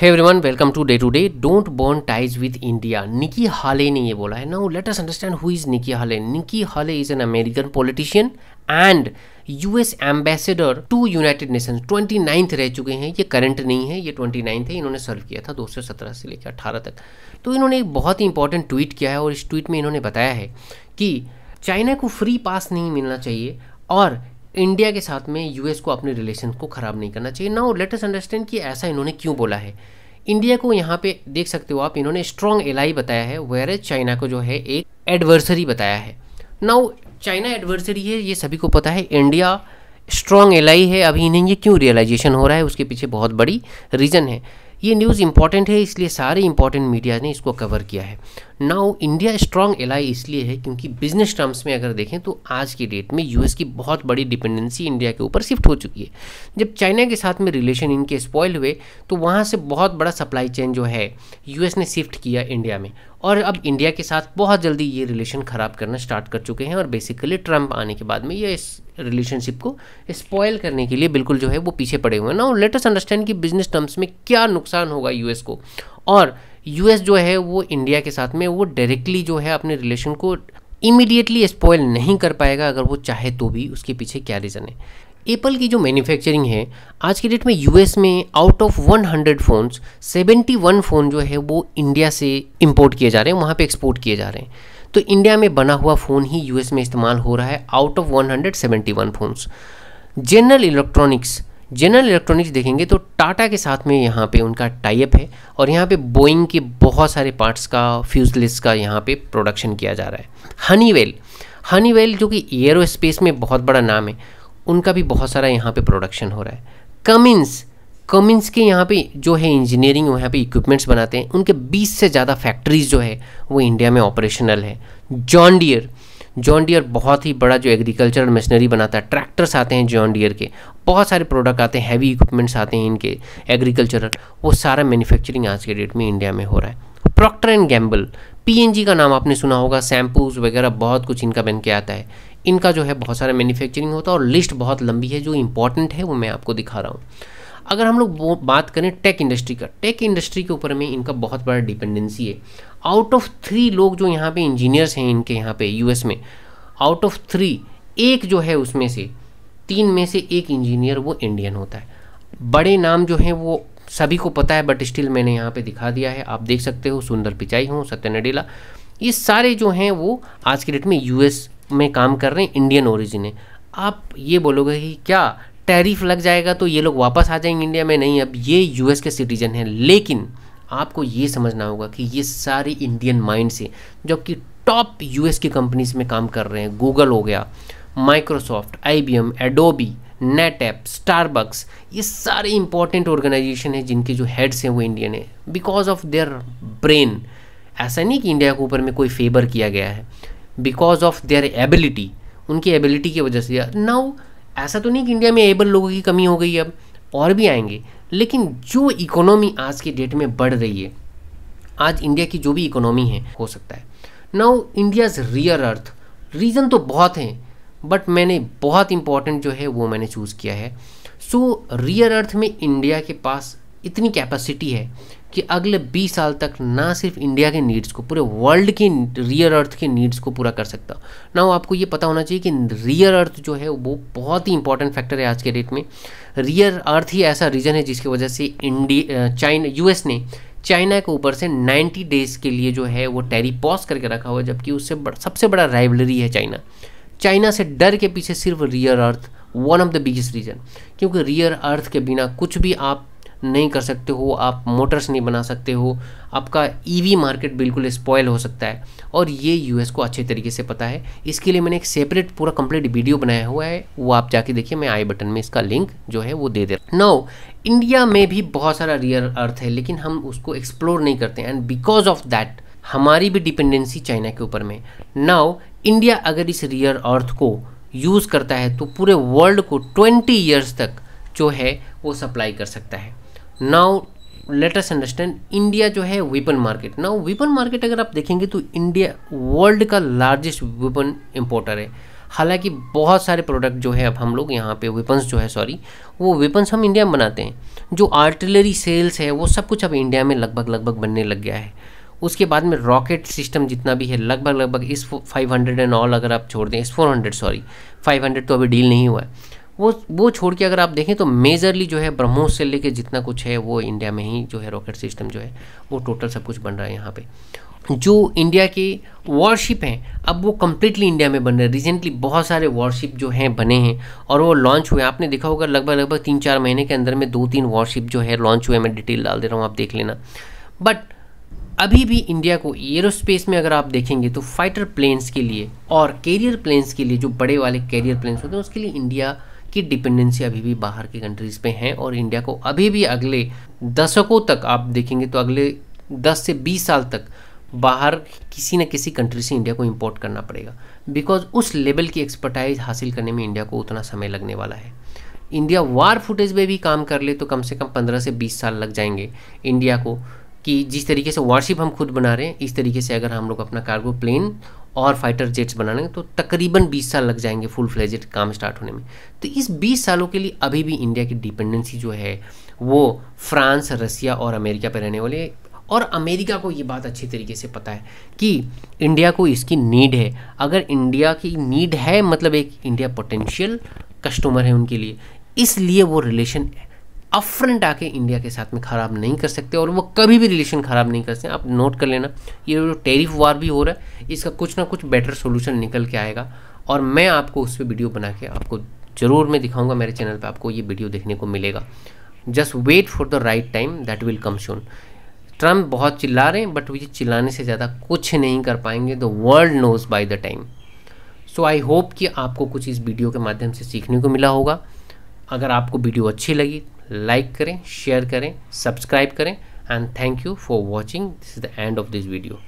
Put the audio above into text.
Hey everyone, welcome today don't burn ties with India. Nikki Haley ने ये बोला है। Now let us understand who is Nikki Haley. Nikki Haley is an American politician and US ambassador to United Nations. 29th रह चुके हैं, ये current नहीं है, ये 29th है। इन्होंने सर्व किया था 2017 से लेकर 18 तक। तो इन्होंने एक बहुत ही इंपॉर्टेंट ट्वीट किया है और इस ट्वीट में इन्होंने बताया है कि चाइना को फ्री पास नहीं मिलना चाहिए और इंडिया के साथ में यूएस को अपने रिलेशन को ख़राब नहीं करना चाहिए। नाउ लेट अस अंडरस्टैंड कि ऐसा इन्होंने क्यों बोला है। इंडिया को यहाँ पे देख सकते हो आप, इन्होंने स्ट्रॉन्ग एलाई बताया है, वेयर चाइना को जो है एक एडवर्सरी बताया है। नाउ चाइना एडवर्सरी है, ये सभी को पता है। इंडिया स्ट्रॉन्ग एलाई है। अभी इन्हें ये क्यों रियलाइजेशन हो रहा है, उसके पीछे बहुत बड़ी रीज़न है। ये न्यूज़ इंपॉर्टेंट है, इसलिए सारे इंपॉर्टेंट मीडिया ने इसको कवर किया है। नाउ इंडिया स्ट्रॉन्ग एलाई इसलिए है क्योंकि बिजनेस टर्म्स में अगर देखें तो आज की डेट में यूएस की बहुत बड़ी डिपेंडेंसी इंडिया के ऊपर शिफ्ट हो चुकी है। जब चाइना के साथ में रिलेशन इनके स्पॉइल हुए तो वहाँ से बहुत बड़ा सप्लाई चेन जो है यूएस ने शिफ्ट किया इंडिया में, और अब इंडिया के साथ बहुत जल्दी ये रिलेशन ख़राब करना स्टार्ट कर चुके हैं। और बेसिकली ट्रम्प आने के बाद में ये इस रिलेशनशिप को स्पॉइल करने के लिए बिल्कुल जो है वो पीछे पड़े हुए हैं। नाउ लेट अस अंडरस्टैंड कि बिजनेस टर्म्स में क्या नुकसान होगा यूएस को, और यूएस जो है वो इंडिया के साथ में वो डायरेक्टली जो है अपने रिलेशन को इमीडिएटली स्पॉइल नहीं कर पाएगा अगर वो चाहे तो भी। उसके पीछे क्या रीज़न है। एप्पल की जो मैन्युफैक्चरिंग है आज की डेट में यूएस में आउट ऑफ 100 फ़ोन्स 71 फ़ोन जो है वो इंडिया से इंपोर्ट किए जा रहे हैं, वहाँ पे एक्सपोर्ट किए जा रहे हैं। तो इंडिया में बना हुआ फ़ोन ही यूएस में इस्तेमाल हो रहा है out of 171 phones. General electronics देखेंगे तो टाटा के साथ में यहाँ पे उनका टाई अप है और यहाँ पे बोइंग के बहुत सारे पार्ट्स का, फ्यूजलेस का यहाँ पे प्रोडक्शन किया जा रहा है। हनीवेल जो कि एयरोस्पेस में बहुत बड़ा नाम है, उनका भी बहुत सारा यहाँ पे प्रोडक्शन हो रहा है। कमिंस के यहाँ पे जो है इंजीनियरिंग, यहाँ पे इक्विपमेंट्स बनाते हैं, उनके 20 से ज़्यादा फैक्ट्रीज जो है वो इंडिया में ऑपरेशनल है। जॉन डियर बहुत ही बड़ा जो एग्रीकल्चरल मशीनरी बनाता है, ट्रैक्टर्स आते हैं जॉन डियर के, बहुत सारे प्रोडक्ट आते हैं, हैवी इक्विपमेंट्स आते हैं इनके एग्रीकल्चरल, वो सारा मैन्युफैक्चरिंग आज के डेट में इंडिया में हो रहा है। प्रॉक्टर एंड गैम्बल, पीएनजी का नाम आपने सुना होगा, शैम्पूज वगैरह बहुत कुछ इनका बन के आता है। इनका जो है बहुत सारा मैन्युफैक्चरिंग होता है और लिस्ट बहुत लंबी है। जो इंपॉर्टेंट है वो मैं आपको दिखा रहा हूँ। अगर हम लोग बात करें टेक इंडस्ट्री के ऊपर में इनका बहुत बड़ा डिपेंडेंसी है। आउट ऑफ 3 लोग जो यहाँ पे इंजीनियर्स हैं इनके यहाँ पे यूएस में, आउट ऑफ 3 एक जो है उसमें से 3 में से एक इंजीनियर वो इंडियन होता है। बड़े नाम जो हैं वो सभी को पता है, बट स्टिल मैंने यहाँ पे दिखा दिया है। आप देख सकते हो, सुंदर पिचाई हो, सत्य नडेला, ये सारे जो हैं वो आज के डेट में यूएस में काम कर रहे हैं, इंडियन ओरिजिन है। आप ये बोलोगे कि क्या टैरिफ लग जाएगा तो ये लोग वापस आ जाएंगे इंडिया में? नहीं, अब ये यूएस के सिटीजन हैं। लेकिन आपको ये समझना होगा कि ये सारे इंडियन माइंड्स हैं जो कि टॉप यूएस की कंपनीज में काम कर रहे हैं। गूगल हो गया, माइक्रोसॉफ्ट, IBM, एडोबी, नेटऐप, स्टारबक्स, ये सारे इंपॉर्टेंट ऑर्गेनाइजेशन है जिनके जो हेड्स हैं वो इंडियन है, बिकॉज ऑफ देयर ब्रेन। ऐसा नहीं कि इंडिया के ऊपर में कोई फेवर किया गया है, बिकॉज ऑफ देयर एबिलिटी, उनकी एबिलिटी की वजह से। नाउ ऐसा तो नहीं कि इंडिया में एबल लोगों की कमी हो गई, अब और भी आएंगे। लेकिन जो इकोनॉमी आज के डेट में बढ़ रही है, आज इंडिया की जो भी इकोनॉमी है, हो सकता है नाउ इंडियाज़ रियर अर्थ। रीज़न तो बहुत हैं, बट मैंने बहुत इंपॉर्टेंट जो है वो मैंने चूज़ किया है। सो रियर अर्थ में इंडिया के पास इतनी कैपेसिटी है कि अगले 20 साल तक ना सिर्फ इंडिया के नीड्स को, पूरे वर्ल्ड के रियर अर्थ के नीड्स को पूरा कर सकता। ना आपको ये पता होना चाहिए कि रियर अर्थ जो है वो बहुत ही इंपॉर्टेंट फैक्टर है आज के डेट में। रियर अर्थ ही ऐसा रीजन है जिसकी वजह से यूएस ने चाइना के ऊपर से 90 डेज़ के लिए जो है वो टैरिफ पॉज करके रखा हुआ है, जबकि उससे सबसे बड़ा राइवलरी है चाइना से डर के पीछे सिर्फ rear earth one of the biggest reason. क्योंकि रियर अर्थ के बिना कुछ भी आप नहीं कर सकते हो, आप मोटर्स नहीं बना सकते हो, आपका ईवी मार्केट बिल्कुल स्पॉइल हो सकता है, और ये यूएस को अच्छे तरीके से पता है। इसके लिए मैंने एक सेपरेट पूरा कंप्लीट वीडियो बनाया हुआ है, वो आप जाके देखिए, मैं आई बटन में इसका लिंक जो है वो दे दे रहा हूँ। नाउ इंडिया में भी बहुत सारा रियर अर्थ है, लेकिन हम उसको एक्सप्लोर नहीं करते हैं, एंड बिकॉज ऑफ दैट हमारी भी डिपेंडेंसी चाइना के ऊपर में। नाउ इंडिया अगर इस रियर अर्थ को यूज़ करता है तो पूरे वर्ल्ड को 20 ईयर्स तक जो है वो सप्लाई कर सकता है। Now let us understand India जो है weapon market. Now weapon market अगर आप देखेंगे तो इंडिया वर्ल्ड का लार्जेस्ट वेपन इंपोर्टर है। हालांकि बहुत सारे प्रोडक्ट जो है अब हम लोग यहाँ पे वेपन्स जो है वो वेपन्स हम इंडिया में बनाते हैं। जो आर्टिलरी सेल्स है वो सब कुछ अब इंडिया में लगभग बनने लग गया है। उसके बाद में रॉकेट सिस्टम जितना भी है लगभग इस 500 एंड ऑल अगर आप छोड़ दें, इस 400 500 तो अभी डील नहीं हुआ है, वो छोड़ के अगर आप देखें तो मेजरली जो है ब्रह्मोस से लेके जितना कुछ है वो इंडिया में ही जो है रॉकेट सिस्टम जो है वो टोटल सब कुछ बन रहा है यहाँ पे। जो इंडिया के वॉरशिप हैं अब वो कम्प्लीटली इंडिया में बन रहे हैं। रिसेंटली बहुत सारे वॉरशिप जो हैं बने हैं और वो लॉन्च हुए। आपने देखा होगा लगभग 3-4 महीने के अंदर में 2-3 वॉरशिप जो है लॉन्च हुए। मैं डिटेल डाल दे रहा हूँ, आप देख लेना। बट अभी भी इंडिया को एरोस्पेस में अगर आप देखेंगे तो फाइटर प्लेन्स के लिए और कैरियर प्लेन्स के लिए, जो बड़े वाले कैरियर प्लेन्स होते हैं उसके लिए इंडिया की डिपेंडेंसी अभी भी बाहर के कंट्रीज़ पे हैं। और इंडिया को अभी भी अगले दशकों तक आप देखेंगे तो अगले 10 से 20 साल तक बाहर किसी न किसी कंट्री से इंडिया को इंपोर्ट करना पड़ेगा, बिकॉज उस लेवल की एक्सपर्टाइज हासिल करने में इंडिया को उतना समय लगने वाला है। इंडिया वार फुटेज में भी काम कर ले तो कम से कम 15 से 20 साल लग जाएंगे इंडिया को, कि जिस तरीके से वॉरशिप हम खुद बना रहे हैं इस तरीके से अगर हम लोग अपना कार्गो प्लेन और फाइटर जेट्स बनाने तो तकरीबन 20 साल लग जाएंगे फुल फ्लेजेड काम स्टार्ट होने में। तो इस 20 सालों के लिए अभी भी इंडिया की डिपेंडेंसी जो है वो फ्रांस, रसिया और अमेरिका पर रहने वाली है। और अमेरिका को ये बात अच्छी तरीके से पता है कि इंडिया को इसकी नीड है। अगर इंडिया की नीड है मतलब एक इंडिया पोटेंशियल कस्टमर है उनके लिए, इसलिए वो रिलेशन अपफ्रंट आके इंडिया के साथ में ख़राब नहीं कर सकते और वो कभी भी रिलेशन ख़राब नहीं कर सकते। आप नोट कर लेना, ये जो टैरिफ वार भी हो रहा है इसका कुछ ना कुछ बेटर सोल्यूशन निकल के आएगा और मैं आपको उस पर वीडियो बना के आपको ज़रूर मैं दिखाऊंगा। मेरे चैनल पे आपको ये वीडियो देखने को मिलेगा। Just wait for the right time, that will come soon. Trump बहुत चिल्ला रहे हैं बट ये चिल्लाने से ज़्यादा कुछ नहीं कर पाएंगे। The world knows by the time. So I hope कि आपको कुछ इस वीडियो के माध्यम से सीखने को मिला होगा। अगर आपको वीडियो अच्छी लगी लाइक करें, शेयर करें, सब्सक्राइब करें and thank you for watching. This is the end of this video.